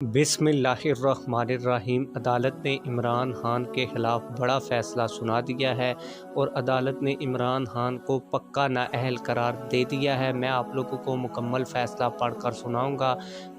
बिस्मिल्लाहिर्रहमानिर्रहीम। अदालत ने इमरान खान के ख़िलाफ़ बड़ा फ़ैसला सुना दिया है और अदालत ने इमरान खान को पक्का नाअहल करार दे दिया है। मैं आप लोगों को मुकम्मल फ़ैसला पढ़कर सुनाऊंगा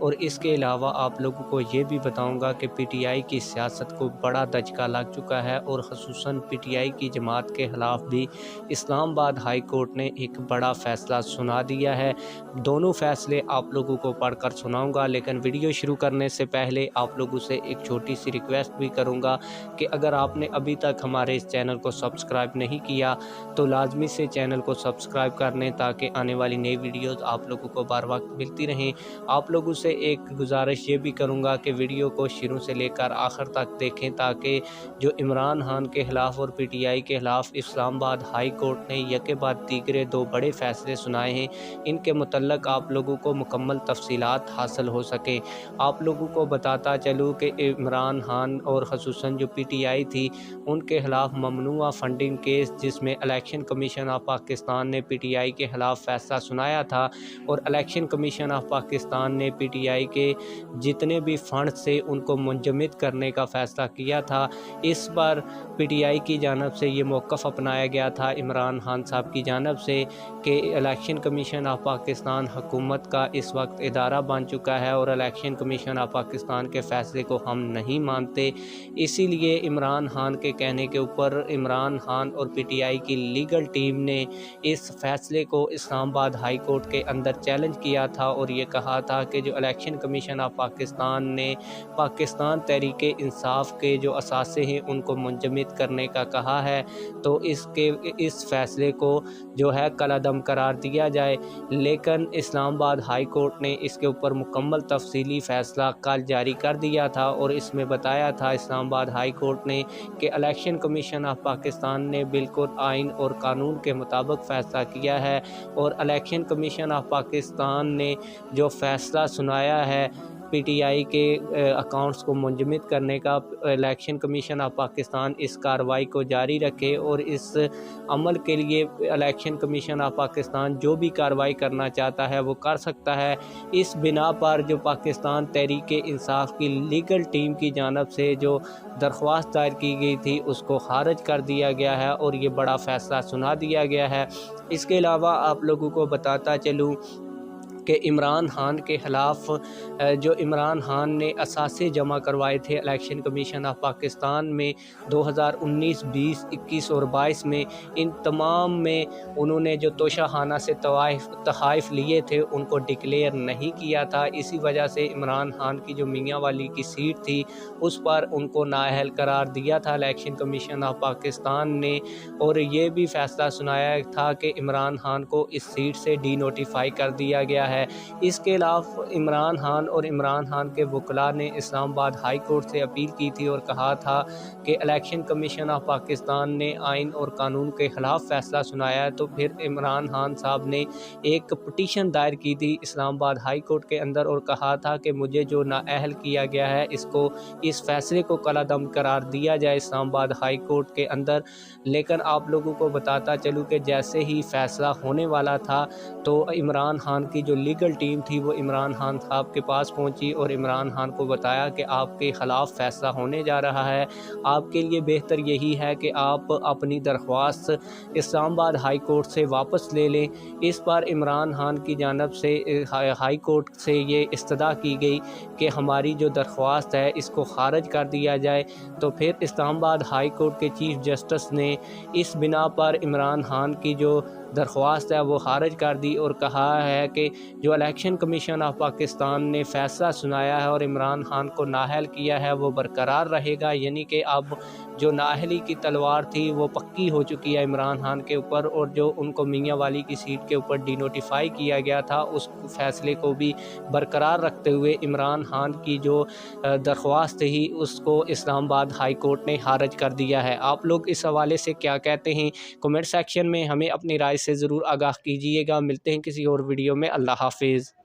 और इसके अलावा आप लोगों को ये भी बताऊंगा कि पीटीआई की सियासत को बड़ा दचका लग चुका है और ख़ुसूसन पीटीआई की जमात के ख़िलाफ़ भी इस्लामाबाद हाई कोर्ट ने एक बड़ा फ़ैसला सुना दिया है। दोनों फ़ैसले आप लोगों को पढ़कर सुनाऊंगा, लेकिन वीडियो शुरू करने से पहले आप लोगों से एक छोटी सी रिक्वेस्ट भी करूंगा कि अगर आपने अभी तक हमारे इस चैनल को सब्सक्राइब नहीं किया तो लाजमी से चैनल को सब्सक्राइब कर लें ताकि आने वाली नई वीडियोस आप लोगों को बार वक्त मिलती रहें। आप लोगों से एक गुजारिश ये भी करूंगा कि वीडियो को शुरू से लेकर आखिर तक देखें ताकि जो इमरान खान के ख़िलाफ़ और पीटीआई के ख़िलाफ़ इस्लामाबाद हाई कोर्ट ने यके बाद दीगरे दो बड़े फ़ैसले सुनाए हैं, इनके मुतल्लक आप लोगों को मुकम्मल तफसीलात हासिल हो सकें। आप लोगों को बताता चलूँ कि इमरान खान और ख़ुसूसन जो पीटीआई थी उनके ख़िलाफ़ ममनुआ फ़ंडिंग केस, जिसमें इलेक्शन कमीशन ऑफ पाकिस्तान ने पीटीआई के ख़िलाफ़ फ़ैसला सुनाया था और इलेक्शन कमीशन ऑफ पाकिस्तान ने पीटीआई के जितने भी फ़ंड से उनको मुंजमद करने का फ़ैसला किया था। इस बार पीटीआई की जानब से ये मौक़िफ़ अपनाया गया था इमरान खान साहब की जानब से कि इलेक्शन कमीशन ऑफ पाकिस्तान हुकूमत का इस वक्त इदारा बन चुका है और इलेक्शन कमीशन ऑफ पाकिस्तान के फ़ैसले को हम नहीं मानते। इसीलिए इमरान खान के कहने के ऊपर इमरान खान और पीटीआई की लीगल टीम ने इस फ़ैसले को इस्लामाबाद हाई कोर्ट के अंदर चैलेंज किया था और ये कहा था कि जो इलेक्शन कमीशन ऑफ पाकिस्तान ने पाकिस्तान तहरीक इंसाफ के जो असासे हैं उनको मुंजमद करने का कहा है, तो इस फ़ैसले को जो है कलअदम करार दिया जाए। लेकिन इस्लामाबाद हाई कोर्ट ने इसके ऊपर मुकम्मल तफसीली फ़ैसला कल जारी कर दिया था और इसमें बताया था इस्लामाबाद हाई कोर्ट ने कि इलेक्शन कमीशन ऑफ पाकिस्तान ने बिल्कुल आइन और कानून के मुताबिक फ़ैसला किया है और इलेक्शन कमीशन ऑफ पाकिस्तान ने जो फ़ैसला सुनाया है पीटीआई के अकाउंट्स को मुंजमद करने का, इलेक्शन कमीशन ऑफ पाकिस्तान इस कार्रवाई को जारी रखे और इस अमल के लिए इलेक्शन कमीशन ऑफ पाकिस्तान जो भी कार्रवाई करना चाहता है वो कर सकता है। इस बिना पर जो पाकिस्तान तहरीक इंसाफ की लीगल टीम की जानब से जो दरख्वास्त दायर की गई थी उसको खारिज कर दिया गया है और ये बड़ा फ़ैसला सुना दिया गया है। इसके अलावा आप लोगों को बताता चलूँ कि इमरान खान के ख़िलाफ़ जो इमरान खान ने असासे जमा करवाए थे इलेक्शन कमीशन ऑफ पाकिस्तान में 2019, 20, 21 और 22 में, इन तमाम में उन्होंने जो तोशाखाना से तहाइफ लिए थे उनको डिक्लेयर नहीं किया था। इसी वजह से इमरान खान की जो मियाँ वाली की सीट थी उस पर उनको नाअहल करार दिया था इलेक्शन कमीशन ऑफ पाकिस्तान ने और ये भी फ़ैसला सुनाया था कि इमरान खान को इस सीट से डी नोटिफाई कर दिया गया है। इसके अलावा इमरान खान और इमरान खान के वकला ने इस्लामाबाद हाई कोर्ट से अपील की थी और कहा था कि इलेक्शन कमीशन ऑफ पाकिस्तान ने आइन और कानून के ख़िलाफ़ फ़ैसला सुनाया है। तो फिर इमरान खान साहब ने एक पटिशन दायर की थी इस्लामाबाद हाई कोर्ट के अंदर और कहा था कि मुझे जो नाअहल किया गया है इसको इस फ़ैसले को कलअदम करार दिया जाए इस्लामाबाद हाई कोर्ट के अंदर। लेकिन आप लोगों को बताता चलूँ कि जैसे ही फ़ैसला होने वाला था तो इमरान खान की जो लीगल टीम थी वो इमरान खान साहब के पास पहुंची और इमरान खान को बताया कि आपके ख़िलाफ़ फ़ैसला होने जा रहा है, आपके लिए बेहतर यही है कि आप अपनी दरख्वास्त इस्लामाबाद हाई कोर्ट से वापस ले लें। इस बार इमरान खान की जानब से हाई कोर्ट से ये इस्तदा की गई कि हमारी जो दरख्वास्त है इसको खारिज कर दिया जाए। तो फिर इस्लामाबाद हाई कोर्ट के चीफ जस्टिस ने इस बिना पर इमरान खान की जो दरख्वास्त है वो खारिज कर दी और कहा है कि जो इलेक्शन कमीशन ऑफ पाकिस्तान ने फ़ैसला सुनाया है और इमरान खान को नाअहल किया है वो बरकरार रहेगा, यानी कि अब जो नाअहली की तलवार थी वो पक्की हो चुकी है इमरान खान के ऊपर और जो उनको मियाँ वाली की सीट के ऊपर डी नोटिफाई किया गया था उस फ़ैसले को भी बरकरार रखते हुए इमरान खान की जो दरख्वास्त थी उसको इस्लामाबाद हाई कोर्ट ने खारिज कर दिया है। आप लोग इस हवाले से क्या कहते हैं कमेंट सेक्शन में हमें अपनी राय से ज़रूर आगाह कीजिएगा। मिलते हैं किसी और वीडियो में। अल्लाह हाफिज़।